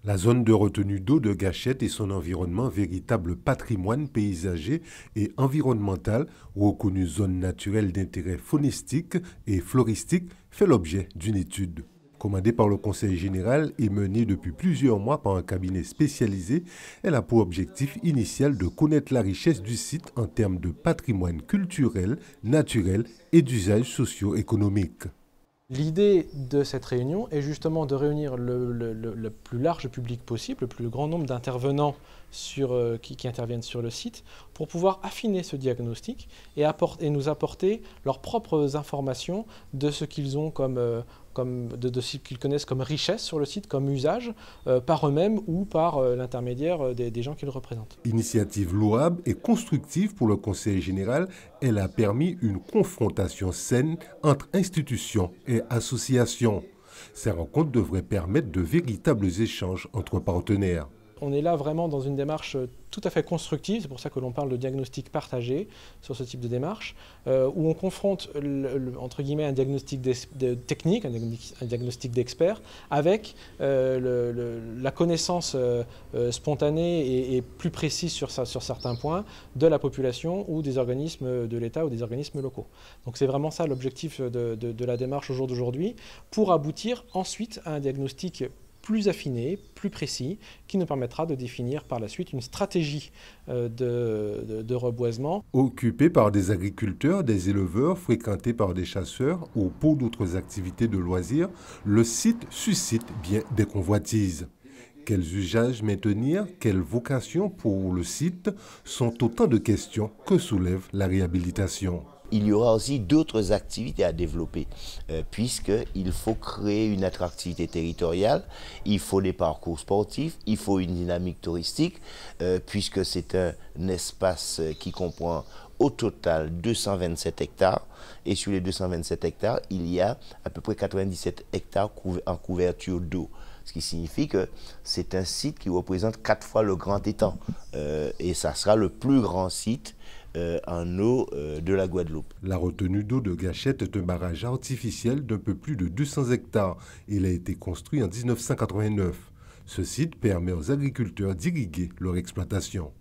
La zone de retenue d'eau de Gachette et son environnement, véritable patrimoine paysager et environnemental, reconnu zone naturelle d'intérêt faunistique et floristique, fait l'objet d'une étude. Commandée par le Conseil général et menée depuis plusieurs mois par un cabinet spécialisé, elle a pour objectif initial de connaître la richesse du site en termes de patrimoine culturel, naturel et d'usages socio-économiques. L'idée de cette réunion est justement de réunir le plus large public possible, le plus grand nombre d'intervenants qui interviennent sur le site, pour pouvoir affiner ce diagnostic et nous apporter leurs propres informations de ce qu'ils ont de ce qu'ils connaissent comme richesse sur le site, comme usage, par eux-mêmes ou par l'intermédiaire des gens qu'ils représentent. Initiative louable et constructive pour le Conseil général, elle a permis une confrontation saine entre institutions et associations. Ces rencontres devraient permettre de véritables échanges entre partenaires. On est là vraiment dans une démarche tout à fait constructive, c'est pour ça que l'on parle de diagnostic partagé sur ce type de démarche, où on confronte entre guillemets un diagnostic technique, un diagnostic d'expert, avec la connaissance spontanée et plus précise sur certains points de la population ou des organismes de l'État ou des organismes locaux. Donc c'est vraiment ça l'objectif de la démarche au jour d'aujourd'hui, pour aboutir ensuite à un diagnostic plus affiné, plus précis, qui nous permettra de définir par la suite une stratégie de reboisement. Occupé par des agriculteurs, des éleveurs, fréquenté par des chasseurs ou pour d'autres activités de loisirs, le site suscite bien des convoitises. Quels usages maintenir, quelle vocation pour le site sont autant de questions que soulève la réhabilitation. Il y aura aussi d'autres activités à développer, puisqu'il faut créer une attractivité territoriale, il faut des parcours sportifs, il faut une dynamique touristique, puisque c'est un espace qui comprend au total 227 hectares, et sur les 227 hectares, il y a à peu près 97 hectares en couverture d'eau. Ce qui signifie que c'est un site qui représente 4 fois le grand étang, et ça sera le plus grand site en eau de la Guadeloupe. La retenue d'eau de Gachette est un barrage artificiel d'un peu plus de 200 hectares. Il a été construit en 1989. Ce site permet aux agriculteurs d'irriguer leur exploitation.